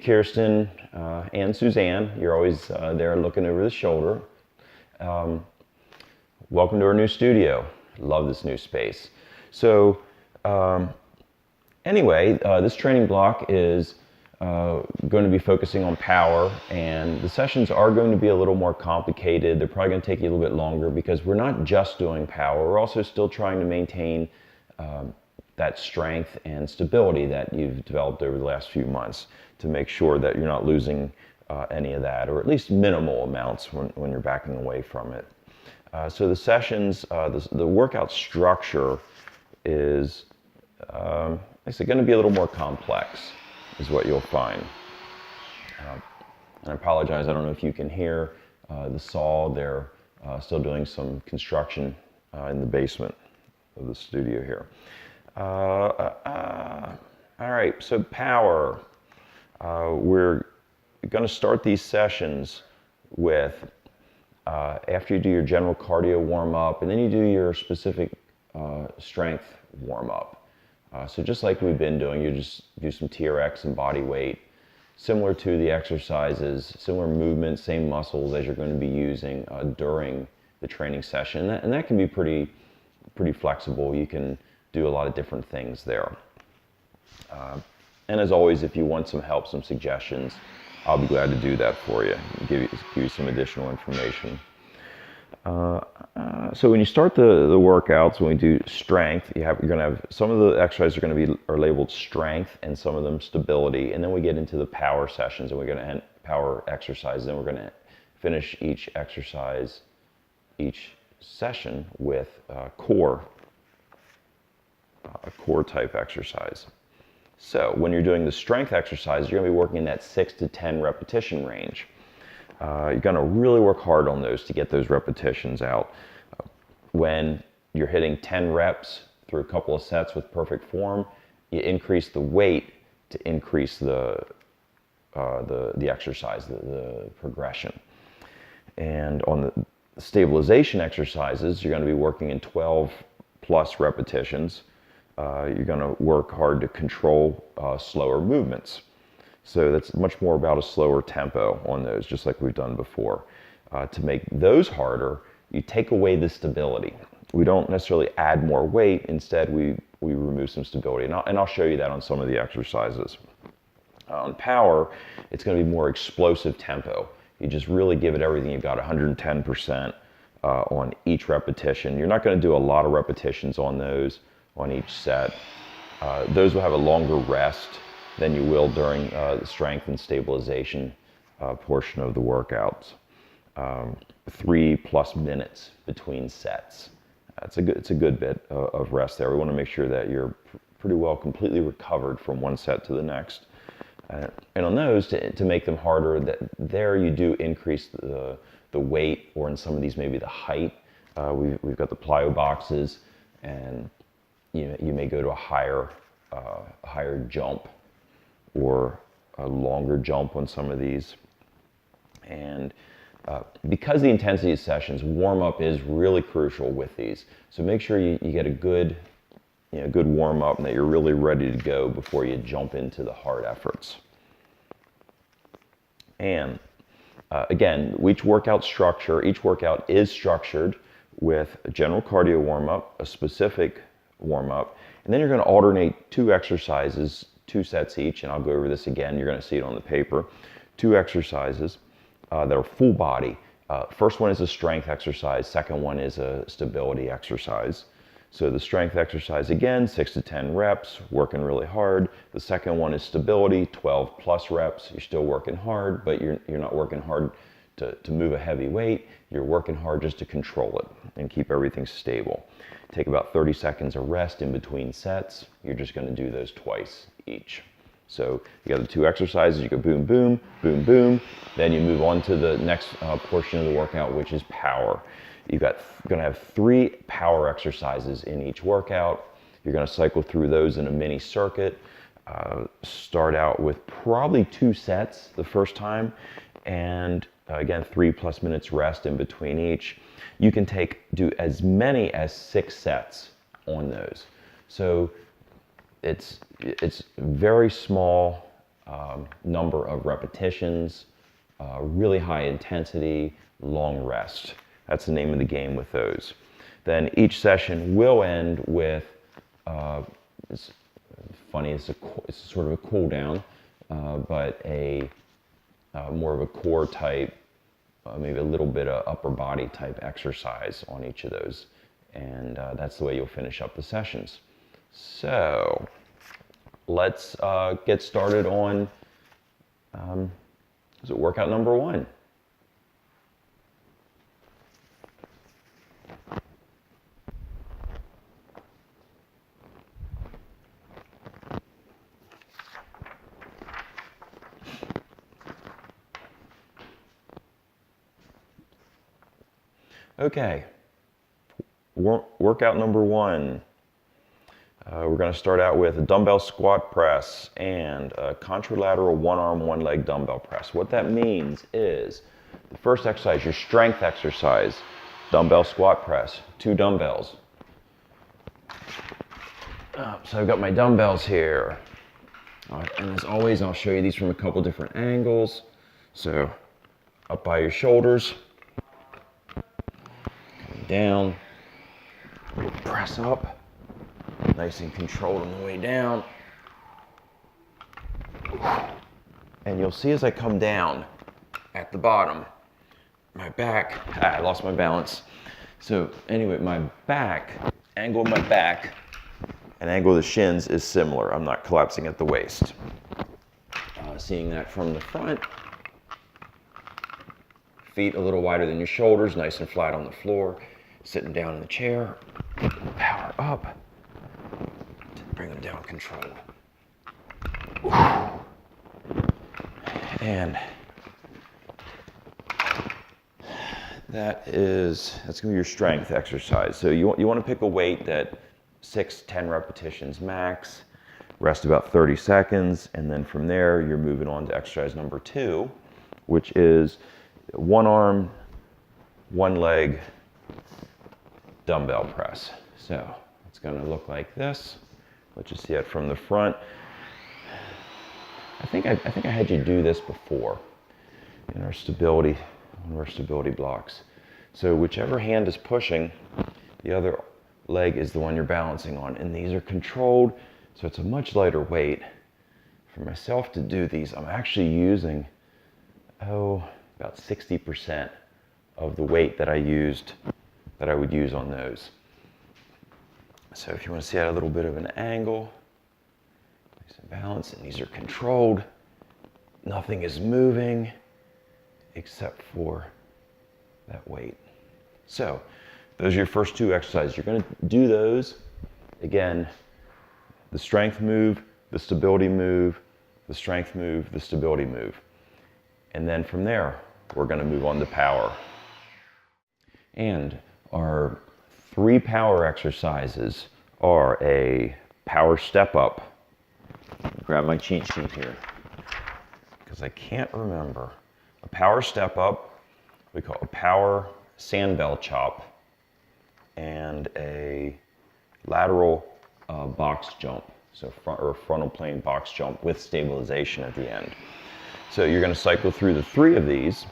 Kirsten and Suzanne. You're always there looking over the shoulder. Welcome to our new studio. Love this new space. So anyway, this training block is going to be focusing on power, and the sessions are going to be a little more complicated. They're probably going to take you a little bit longer because we're not just doing power. We're also still trying to maintain that strength and stability that you've developed over the last few months to make sure that you're not losing any of that, or at least minimal amounts when you're backing away from it. So the sessions, the workout structure is going to be a little more complex, is what you'll find. And I apologize, I don't know if you can hear the saw. They're still doing some construction in the basement of the studio here. All right, so power. We're going to start these sessions with, after you do your general cardio warm-up, and then you do your specific strength warm-up. So just like we've been doing, you just do some TRX and body weight, similar to the exercises, similar movements, same muscles as you're going to be using during the training session. And that can be pretty flexible. You can do a lot of different things there. And as always, if you want some help, some suggestions, I'll be glad to do that for you, give you some additional information. So when you start the workouts, when we do strength, you're going to have some of the exercises are labeled strength, and some of them stability, and then we get into the power sessions, and we're going to end power exercises, and we're going to finish each exercise, each session with a core type exercise. So when you're doing the strength exercise, you're going to be working in that 6 to 10 repetition range. You're going to really work hard on those to get those repetitions out. When you're hitting 10 reps through a couple of sets with perfect form, you increase the weight to increase the exercise, the progression. And on the stabilization exercises, you're going to be working in 12 plus repetitions. You're going to work hard to control slower movements. So that's much more about a slower tempo on those, just like we've done before. To make those harder, you take away the stability. We don't necessarily add more weight. Instead, we remove some stability. And I'll show you that on some of the exercises. On power, it's going to be more explosive tempo. You just really give it everything you've got, 110% on each repetition. You're not going to do a lot of repetitions on those on each set. Those will have a longer rest than you will during the strength and stabilization portion of the workouts. 3+ minutes between sets. It's a good bit of rest there. We want to make sure that you're pretty well completely recovered from one set to the next. And on those, to make them harder, there you do increase the weight, or in some of these maybe the height. We've got the plyo boxes, and you may go to a higher jump or a longer jump on some of these. And because the intensity of sessions, warm-up is really crucial with these. So make sure you get a good warm-up and that you're really ready to go before you jump into the hard efforts. And again, each workout is structured with a general cardio warm-up, a specific warm-up, and then you're going to alternate 2 exercises, 2 sets each, and I'll go over this again. You're going to see it on the paper. 2 exercises that are full body. First one is a strength exercise. Second one is a stability exercise. So the strength exercise, again, 6 to 10 reps, working really hard. The second one is stability, 12 plus reps. You're still working hard, but you're not working hard to move a heavy weight. You're working hard just to control it and keep everything stable. Take about 30 seconds of rest in between sets. You're just going to do those twice each. So you got the 2 exercises, you go boom, boom, boom, boom. Then you move on to the next portion of the workout, which is power. You're going to have 3 power exercises in each workout. You're going to cycle through those in a mini circuit. Start out with probably 2 sets the first time, and again, 3+ minutes rest in between each. You can do as many as 6 sets on those. So it's very small number of repetitions, really high intensity, long rest. That's the name of the game with those. Then each session will end with, it's funny, it's sort of a cool down, but more of a core type, maybe a little bit of upper body type exercise on each of those. And that's the way you'll finish up the sessions. So let's get started on workout number 1. Okay, workout number 1. We're going to start out with a dumbbell squat press and a contralateral one-arm, one-leg dumbbell press. What that means is the first exercise, your strength exercise, dumbbell squat press, 2 dumbbells. So I've got my dumbbells here. And as always, I'll show you these from a couple different angles. So up by your shoulders. Down, press up, nice and controlled on the way down. And you'll see as I come down at the bottom, my back, I lost my balance. So anyway, my back, angle of my back and angle of the shins is similar. I'm not collapsing at the waist. Seeing that from the front, feet a little wider than your shoulders, nice and flat on the floor. Sitting down in the chair, power up, bring them down controlled. And that's going to be your strength exercise. So you want to pick a weight that 6-10 repetitions max, rest about 30 seconds, and then from there you're moving on to exercise number 2, which is one arm, one leg dumbbell press. So it's going to look like this. Let's just see it from the front. I think I had you do this before in our stability, one of our stability blocks. So whichever hand is pushing, the other leg is the one you're balancing on, and these are controlled, so it's a much lighter weight. For myself to do these, I'm actually using about 60% of the weight that I would use on those. So if you want to see at a little bit of an angle, nice and balanced, and these are controlled. Nothing is moving except for that weight. So those are your first 2 exercises. You're going to do those, again, the strength move, the stability move, the strength move, the stability move. And then from there, we're going to move on to power. And our 3 power exercises are a power step up. Grab my cheat sheet here because I can't remember. A power step up, we call a power sandbell chop, and a lateral box jump. So frontal plane box jump with stabilization at the end. So you're going to cycle through the 3 of these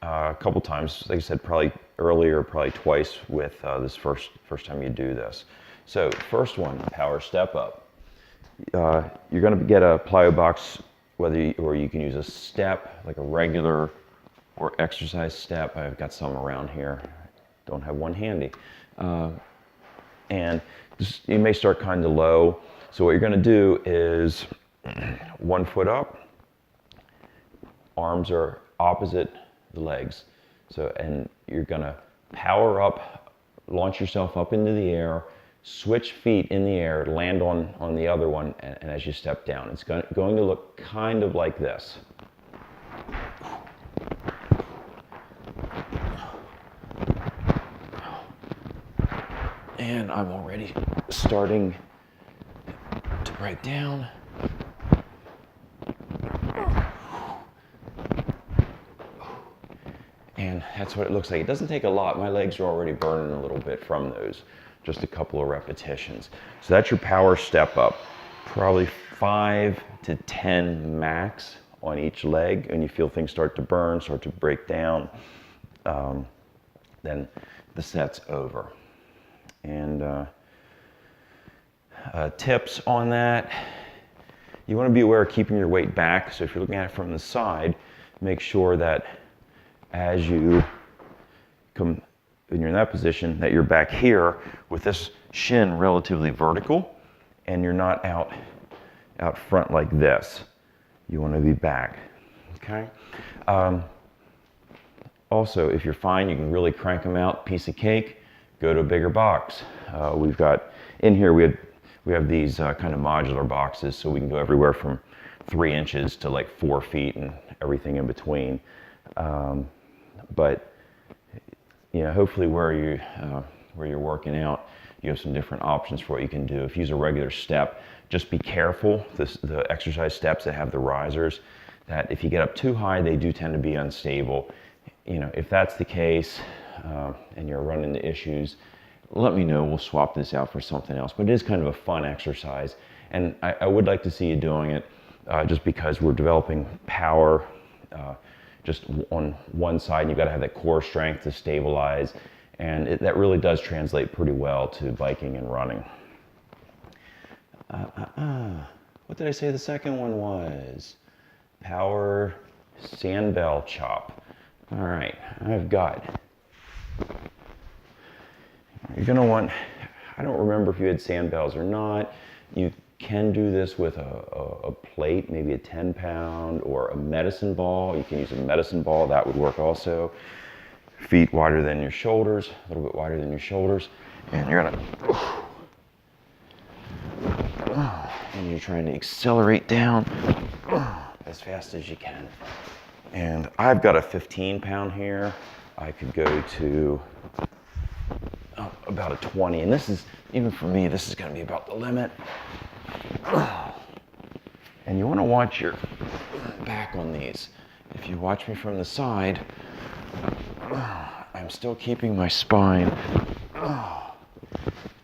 a couple times. Like I said, probably earlier, probably twice with this first time you do this. So first one, power step up. You're going to get a plyo box, or you can use a step, like a regular or exercise step. I've got some around here. Don't have one handy. And you may start kind of low. So what you're going to do is 1 foot up, arms are opposite the legs. So, and you're going to power up, launch yourself up into the air, switch feet in the air, land on the other one, and as you step down. It's going to look kind of like this. And I'm already starting to break down. And that's what it looks like. It doesn't take a lot. My legs are already burning a little bit from those. Just a couple of repetitions. So that's your power step up. Probably 5 to 10 max on each leg, and you feel things start to burn, start to break down, then the set's over. And tips on that, you want to be aware of keeping your weight back. So if you're looking at it from the side, make sure that as you come, when you're in that position, that you're back here with this shin relatively vertical, and you're not out front like this. You want to be back, okay? Also, if you're fine, you can really crank them out, piece of cake, go to a bigger box. We've got, in here we have these kind of modular boxes, so we can go everywhere from 3 inches to like 4 feet and everything in between. But you know, hopefully where you're working out, you have some different options for what you can do. If you use a regular step, just be careful. The exercise steps that have the risers, that if you get up too high, they do tend to be unstable. You know, if that's the case and you're running into issues, let me know. We'll swap this out for something else. But it is kind of a fun exercise, and I would like to see you doing it just because we're developing power just on one side, and you've got to have that core strength to stabilize, and that really does translate pretty well to biking and running. What did I say the second one was? Power sandbell chop. All right, I've got, you're gonna want, I don't remember if you had sandbells or not. You can do this with a plate, maybe a 10-pound, or a medicine ball. You can use a medicine ball, that would work also. Feet wider than your shoulders, a little bit wider than your shoulders, and you're gonna, and you're trying to accelerate down as fast as you can. And I've got a 15-pound here. I could go to about a 20, and this is, even for me, this is gonna be about the limit. And you want to watch your back on these. If you watch me from the side, I'm still keeping my spine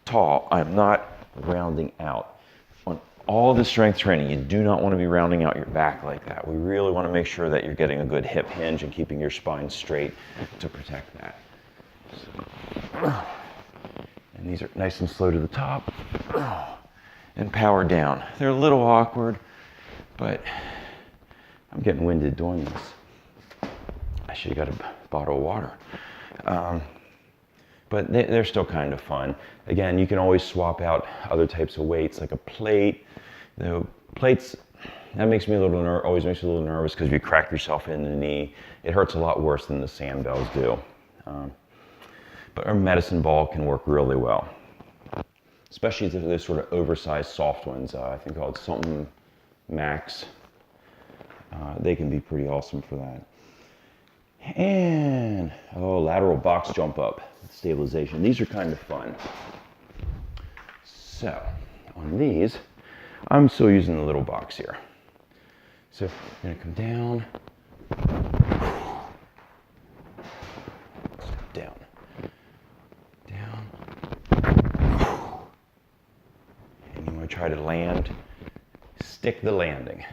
tall. I'm not rounding out. On all the strength training, you do not want to be rounding out your back like that. We really want to make sure that you're getting a good hip hinge and keeping your spine straight to protect that. And these are nice and slow to the top. And power down. They're a little awkward, but I'm getting winded doing this. I should have got a bottle of water. But they're still kind of fun. Again, you can always swap out other types of weights, like a plate. The plates, that always makes me a little nervous because if you crack yourself in the knee, it hurts a lot worse than the sandbells do. But our medicine ball can work really well. Especially those sort of oversized soft ones. I think called something Max. They can be pretty awesome for that. And, lateral box jump up stabilization. These are kind of fun. So, on these, I'm still using the little box here. So, I'm gonna come down. Down. Down. And you want to try to land, stick the landing.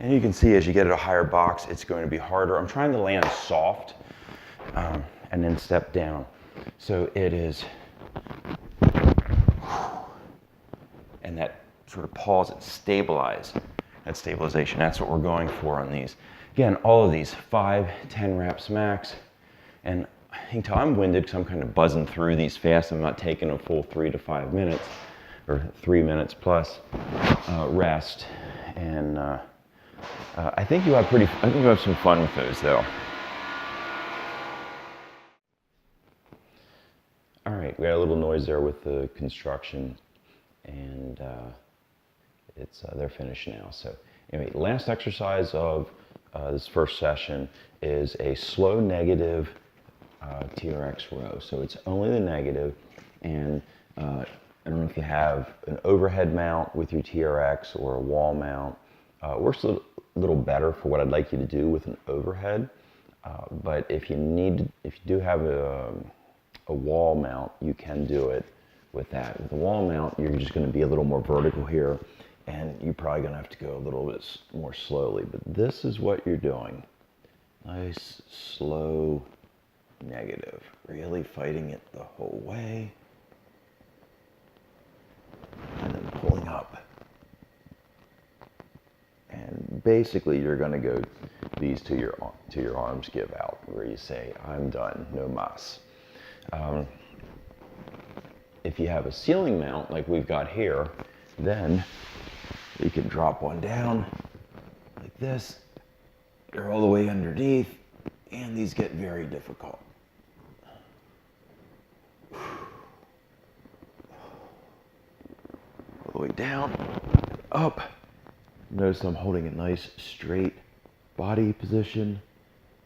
And you can see as you get at a higher box, it's going to be harder. I'm trying to land soft and then step down. So it is, and that sort of pause and stabilize, that stabilization, that's what we're going for on these. Again, all of these, 5, 10 reps max. And you can tell I'm winded because I'm kind of buzzing through these fast. I'm not taking a full 3 to 5 minutes, or 3 minutes plus rest. And I think you have some fun with those though. All right, we got a little noise there with the construction, and they're finished now. So anyway, last exercise of this first session is a slow negative TRX row. So it's only the negative, and I don't know if you have an overhead mount with your TRX or a wall mount. Works a little better for what I'd like you to do with an overhead. But if you do have a wall mount, you can do it with that. With the wall mount, you're just going to be a little more vertical here, and you're probably going to have to go a little bit more slowly. But this is what you're doing. Nice, slow, negative. Really fighting it the whole way. And then pulling up. And basically, you're going to go these to your arms give out, where you say, I'm done, no mas. If you have a ceiling mount like we've got here, then you can drop one down like this, go all the way underneath, and these get very difficult. All the way down, up. Notice I'm holding a nice straight body position,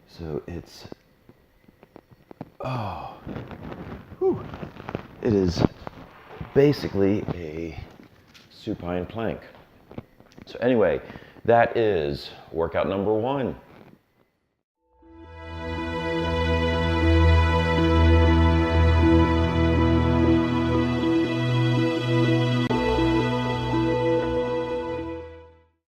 so it's, it is basically a supine plank. So anyway, that is workout number 1.